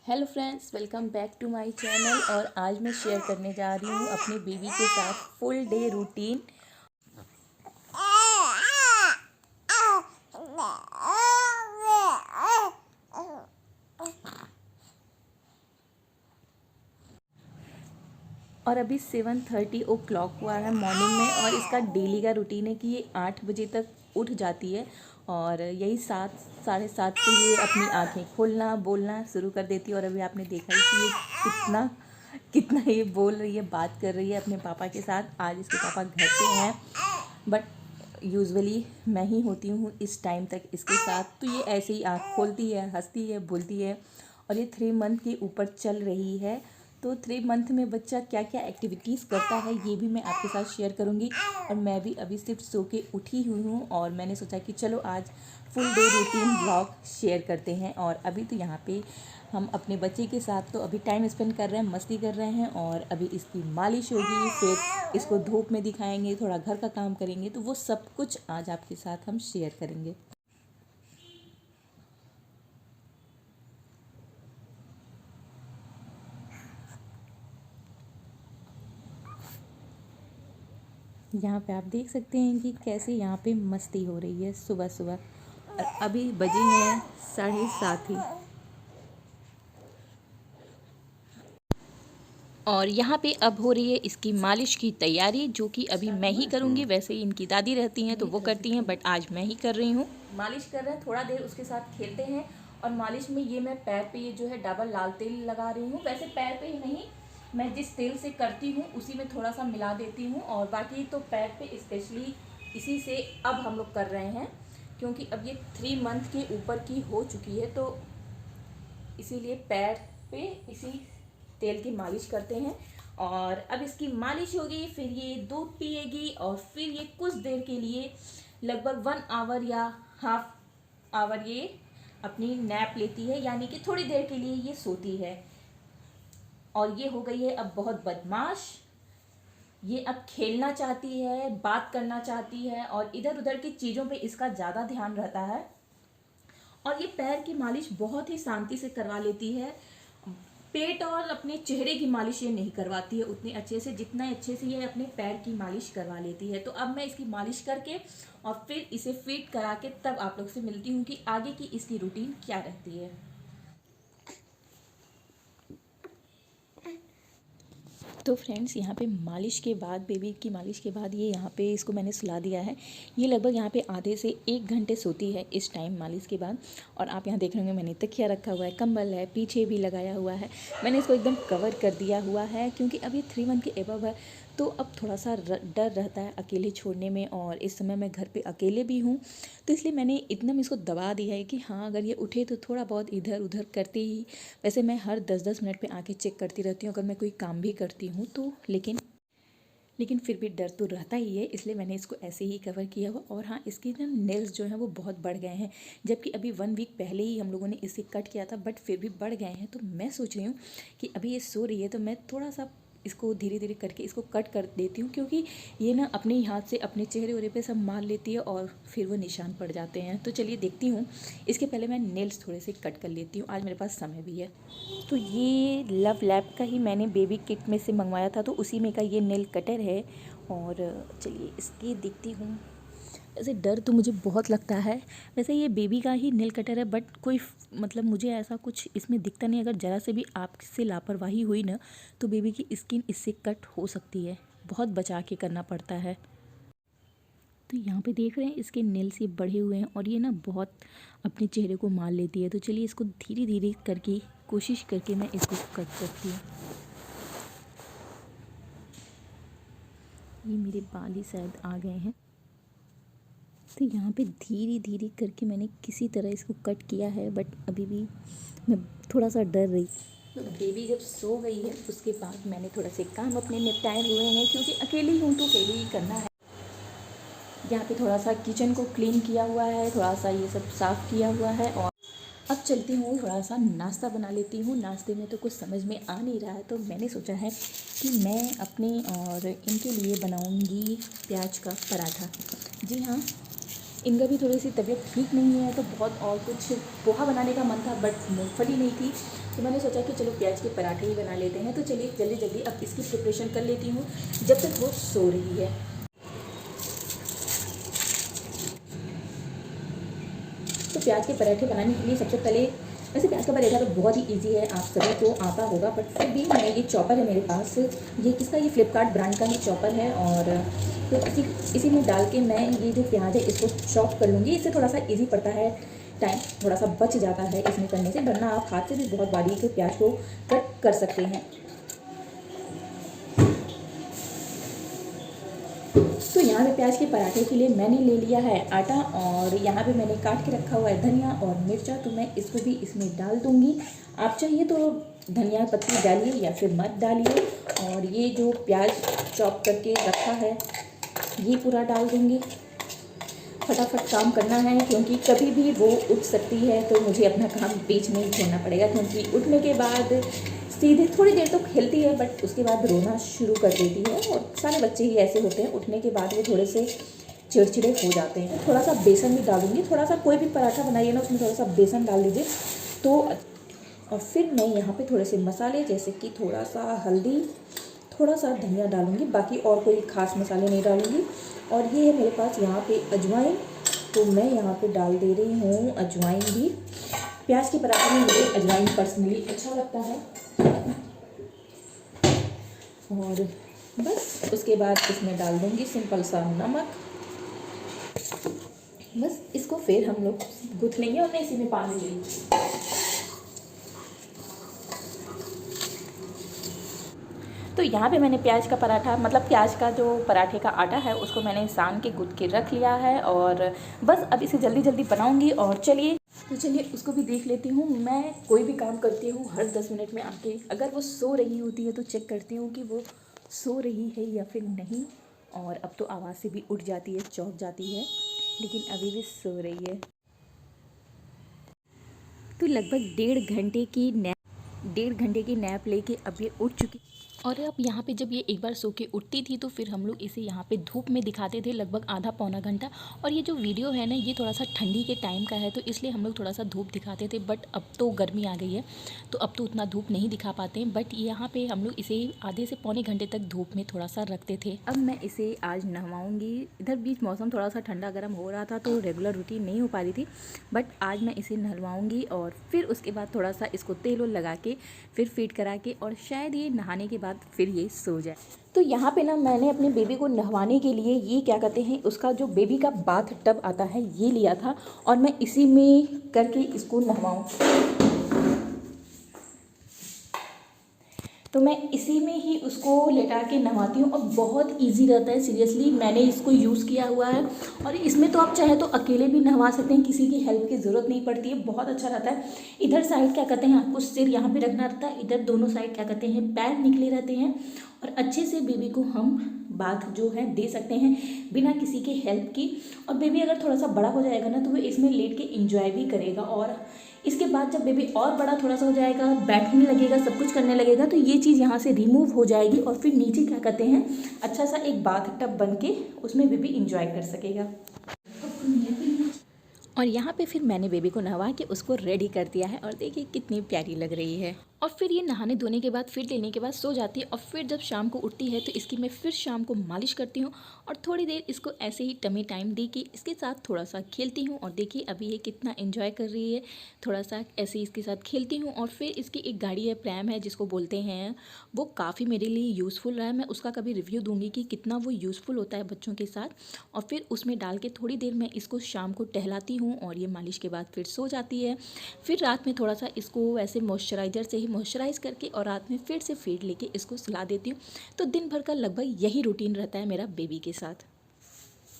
Hello friends, welcome back to my channel. और आज मैं शेयर करने जा रही हूँ अपनी बेबी के साथ फुल डे रूटीन। और अभी 7:30 ओ क्लॉक हुआ है मॉर्निंग में। और इसका डेली का रूटीन है कि ये 8 बजे तक उठ जाती है और यही 7 साढ़े 7 से ये अपनी आंखें खोलना बोलना शुरू कर देती है। और अभी आपने देखा ही कि ये कितना कितना ये बोल रही है, बात कर रही है अपने पापा के साथ। आज इसके पापा घर पे हैं, बट यूजुअली मैं ही होती हूँ इस टाइम तक इसके साथ। तो ये ऐसे ही आँख खोलती है, हंसती है, बोलती है। और ये 3 मंथ के ऊपर चल रही है। तो 3 मंथ में बच्चा क्या क्या एक्टिविटीज़ करता है ये भी मैं आपके साथ शेयर करूँगी। और मैं भी अभी सिर्फ सो के उठी हुई हूँ और मैंने सोचा कि चलो आज full day routine blog share करते हैं। और अभी तो यहाँ पे हम अपने बच्चे के साथ तो अभी टाइम स्पेंड कर रहे हैं, मस्ती कर रहे हैं। और अभी इसकी मालिश होगी, फिर इसको धूप में दिखाएंगे, थोड़ा घर का काम करेंगे। तो वो सब कुछ आज आपके साथ हम शेयर करेंगे। यहाँ पे आप देख सकते हैं कि कैसे यहाँ पे मस्ती हो रही है सुबह सुबह। और अभी बजे हैं 7:30 ही। और यहाँ पे अब हो रही है इसकी मालिश की तैयारी, जो कि अभी मैं ही करूँगी। वैसे ही इनकी दादी रहती हैं तो वो करती हैं, बट आज मैं ही कर रही हूँ। मालिश कर रहे हैं, थोड़ा देर उसके साथ खेलते हैं। और मालिश में ये मैं पैर पे ये जो है डबल लाल तेल लगा रही हूँ। वैसे पैर पे ही नहीं, मैं जिस तेल से करती हूँ उसी में थोड़ा सा मिला देती हूँ। और बाकी तो पैर पे स्पेशली इसी से अब हम लोग कर रहे हैं, क्योंकि अब ये 3 मंथ के ऊपर की हो चुकी है। तो इसीलिए पैर पे इसी तेल की मालिश करते हैं। और अब इसकी मालिश होगी, फिर ये दूध पिएगी और फिर ये कुछ देर के लिए लगभग 1 आवर या हाफ आवर ये अपनी नैप लेती है, यानी कि थोड़ी देर के लिए ये सोती है। और ये हो गई है अब बहुत बदमाश। ये अब खेलना चाहती है, बात करना चाहती है और इधर उधर की चीज़ों पे इसका ज़्यादा ध्यान रहता है। और ये पैर की मालिश बहुत ही शांति से करवा लेती है। पेट और अपने चेहरे की मालिश ये नहीं करवाती है उतने अच्छे से, जितना अच्छे से ये अपने पैर की मालिश करवा लेती है। तो अब मैं इसकी मालिश करके और फिर इसे फीड करा के तब आप लोग से मिलती हूँ कि आगे की इसकी रूटीन क्या रहती है। तो फ्रेंड्स, यहाँ पे मालिश के बाद, बेबी की मालिश के बाद ये यहाँ पे इसको मैंने सुला दिया है। ये लगभग यहाँ पे आधे से 1 घंटे सोती है इस टाइम मालिश के बाद। और आप यहाँ देख रहे होंगे मैंने तकिया रखा हुआ है, कंबल है, पीछे भी लगाया हुआ है। मैंने इसको एकदम कवर कर दिया हुआ है, क्योंकि अभी 3 मंथ के एबव है। तो अब थोड़ा सा डर रहता है अकेले छोड़ने में। और इस समय मैं घर पे अकेले भी हूँ, तो इसलिए मैंने एकदम इसको दबा दिया है कि हाँ, अगर ये उठे तो थोड़ा बहुत इधर उधर करती ही। वैसे मैं हर 10-10 मिनट पे आके चेक करती रहती हूँ अगर मैं कोई काम भी करती हूँ तो। लेकिन फिर भी डर तो रहता ही है, इसलिए मैंने इसको ऐसे ही कवर किया हुआ। और हाँ, इसकी ना नेल्स जो हैं वो बहुत बढ़ गए हैं, जबकि अभी 1 वीक पहले ही हम लोगों ने इसे कट किया था, बट फिर भी बढ़ गए हैं। तो मैं सोच रही हूँ कि अभी ये सो रही है तो मैं थोड़ा सा इसको धीरे धीरे करके इसको कट कर देती हूँ, क्योंकि ये ना अपने ही हाथ से अपने चेहरे वहरे पे सब मार लेती है और फिर वो निशान पड़ जाते हैं। तो चलिए देखती हूँ। इसके पहले मैं नेल्स थोड़े से कट कर लेती हूँ, आज मेरे पास समय भी है। तो ये लव लैब का ही मैंने बेबी किट में से मंगवाया था, तो उसी में का ये नेल कटर है। और चलिए इसकी देखती हूँ। वैसे डर तो मुझे बहुत लगता है। वैसे ये बेबी का ही नेल कटर है, बट कोई मतलब मुझे ऐसा कुछ इसमें दिखता नहीं। अगर ज़रा से भी आपसे लापरवाही हुई ना तो बेबी की स्किन इससे कट हो सकती है। बहुत बचा के करना पड़ता है। तो यहाँ पे देख रहे हैं इसके नेल्स ये बढ़े हुए हैं और ये ना बहुत अपने चेहरे को मार लेती है। तो चलिए इसको धीरे धीरे करके कोशिश करके मैं इसको कट करती हूँ। ये मेरे बाल ही शायद आ गए हैं। तो यहाँ पे धीरे धीरे करके मैंने किसी तरह इसको कट किया है, बट अभी भी मैं थोड़ा सा डर रही। तो बेबी जब सो गई है उसके बाद मैंने थोड़ा से काम अपने निपटाए हुए हैं, क्योंकि अकेली हूँ तो अकेले ही करना है। यहाँ पे थोड़ा सा किचन को क्लीन किया हुआ है, थोड़ा सा ये सब साफ़ किया हुआ है। और अब चलती हूँ थोड़ा सा नाश्ता बना लेती हूँ। नाश्ते में तो कुछ समझ में आ नहीं रहा है, तो मैंने सोचा है कि मैं अपने और इनके लिए बनाऊँगी प्याज का पराठा। जी हाँ, इनका भी थोड़ी सी तबीयत ठीक नहीं है, तो बहुत और कुछ पोहा बनाने का मन था बट मूंगफली नहीं थी, तो मैंने सोचा कि चलो प्याज के पराठे ही बना लेते हैं। तो चलिए जल्दी जल्दी अब इसकी प्रिपरेशन कर लेती हूँ जब तक वो सो रही है। तो प्याज के पराठे बनाने के लिए सबसे पहले, वैसे प्याज का पराठा तो बहुत ही इजी है, आप सभी को आता होगा, बट फिर भी मैं, ये चॉपर है मेरे पास, ये किसका, ये फ्लिपकार्ट ब्रांड का ही चॉपर है। और तो इसी में डाल के मैं ये जो प्याज है इसको चॉप कर लूँगी। इससे थोड़ा सा इजी पड़ता है, टाइम थोड़ा सा बच जाता है इसमें करने से, वरना आप हाथ से भी बहुत बारीक प्याज को कट कर सकते हैं। तो यहाँ पे प्याज के पराठे के लिए मैंने ले लिया है आटा, और यहाँ पे मैंने काट के रखा हुआ है धनिया और मिर्चा, तो मैं इसको भी इसमें डाल दूँगी। आप चाहिए तो धनिया पत्ती डालिए या फिर मत डालिए। और ये जो प्याज चॉप करके रखा है ये पूरा डाल दूँगी। फटाफट काम करना है क्योंकि कभी भी वो उठ सकती है, तो मुझे अपना काम बीच में ही छोड़ना पड़ेगा, क्योंकि उठने के बाद सीधे थोड़ी देर तो खेलती है बट उसके बाद रोना शुरू कर देती है। और सारे बच्चे ही ऐसे होते हैं, उठने के बाद वो थोड़े से चिड़चिड़े हो जाते हैं। थोड़ा सा बेसन भी डालूंगी, थोड़ा सा, कोई भी पराठा बनाइए ना उसमें थोड़ा सा बेसन डाल दीजिए तो। और फिर मैं यहाँ पे थोड़े से मसाले, जैसे कि थोड़ा सा हल्दी, थोड़ा सा धनिया डालूंगी, बाकी और कोई ख़ास मसाले नहीं डालूंगी। और ये है मेरे पास यहाँ पे अजवाइन, तो मैं यहाँ पे डाल दे रही हूँ अजवाइन भी। प्याज के पराठे में मुझे अजवाइन पर्सनली अच्छा लगता है। और बस उसके बाद इसमें डाल दूँगी सिंपल सा नमक। बस इसको फिर हम लोग गूँथ लेंगे और मैं इसी में पानी लेंगे। तो यहाँ पे मैंने प्याज का पराठा, मतलब प्याज का जो पराठे का आटा है उसको मैंने सान के गूँथ के रख लिया है, और बस अब इसे जल्दी जल्दी बनाऊँगी। और चलिए उसको भी देख लेती हूँ। मैं कोई भी काम करती हूँ हर 10 मिनट में आके, अगर वो सो रही होती है तो चेक करती हूँ कि वो सो रही है या फिर नहीं। और अब तो आवाज़ से भी उठ जाती है, चौंक जाती है, लेकिन अभी भी सो रही है। तो लगभग डेढ़ घंटे की नैप लेके अब ये उठ चुकी। और अब यहाँ पे जब ये एक बार सो के उठती थी तो फिर हम लोग इसे यहाँ पे धूप में दिखाते थे लगभग आधा पौना घंटा। और ये जो वीडियो है ना ये थोड़ा सा ठंडी के टाइम का है, तो इसलिए हम लोग थोड़ा सा धूप दिखाते थे, बट अब तो गर्मी आ गई है तो अब तो उतना धूप नहीं दिखा पाते हैं। बट यहाँ पे हम लोग इसे आधे से पौने घंटे तक धूप में थोड़ा सा रखते थे। अब मैं इसे आज नहवाऊँगी। इधर बीच मौसम थोड़ा सा ठंडा गर्म हो रहा था तो रेगुलर रूटीन नहीं हो पा रही थी, बट आज मैं इसे नहलवाऊँगी। और फिर उसके बाद थोड़ा सा इसको तेल लगा के फिर फीड करा के, और शायद ये नहाने के बाद फिर ये सो जाए। तो यहाँ पे ना मैंने अपने बेबी को नहवाने के लिए ये क्या कहते हैं, उसका जो बेबी का बाथ टब आता है ये लिया था, और मैं इसी में करके इसको नहवाऊँ। तो मैं इसी में ही उसको लेटा के नहवाती हूँ, और बहुत इजी रहता है। सीरियसली मैंने इसको यूज़ किया हुआ है, और इसमें तो आप चाहे तो अकेले भी नहवा सकते हैं, किसी की हेल्प की ज़रूरत नहीं पड़ती है, बहुत अच्छा रहता है। इधर साइड क्या कहते हैं, आपको सिर यहाँ पे रखना रहता है, इधर दोनों साइड क्या कहते हैं पैर निकले रहते हैं, और अच्छे से बेबी को हम बाथ जो है दे सकते हैं बिना किसी के हेल्प की। और बेबी अगर थोड़ा सा बड़ा हो जाएगा ना तो वो इसमें लेट के इंजॉय भी करेगा, और इसके बाद जब बेबी और बड़ा थोड़ा सा हो जाएगा, बैठने लगेगा, सब कुछ करने लगेगा, तो ये चीज़ यहाँ से रिमूव हो जाएगी, और फिर नीचे क्या कहते हैं अच्छा सा एक बाथ टब बन के उसमें बेबी इंजॉय कर सकेगा। और यहाँ पे फिर मैंने बेबी को नहवा के उसको रेडी कर दिया है, और देखिए कितनी प्यारी लग रही है। और फिर ये नहाने धोने के बाद फिर लेने के बाद सो जाती है, और फिर जब शाम को उठती है तो इसकी मैं फिर शाम को मालिश करती हूँ, और थोड़ी देर इसको ऐसे ही टमी टाइम दी कि इसके साथ थोड़ा सा खेलती हूँ। और देखिए अभी ये कितना एंजॉय कर रही है, थोड़ा सा ऐसे ही इसके साथ खेलती हूँ। और फिर इसकी एक गाड़ी है, प्रैम है जिसको बोलते हैं, वो काफ़ी मेरे लिए यूज़फुल रहा है। मैं उसका कभी रिव्यू दूँगी कि कितना वो यूज़फुल होता है बच्चों के साथ। और फिर उसमें डाल के थोड़ी देर मैं इसको शाम को टहलाती हूँ, और ये मालिश के बाद फिर सो जाती है। फिर रात में थोड़ा सा इसको ऐसे मॉइस्चराइज़र से ही मॉइस्चराइज़ करके, और रात में फिर से फीड लेके इसको सुला देती हूँ। तो दिन भर का लगभग यही रूटीन रहता है मेरा बेबी के साथ।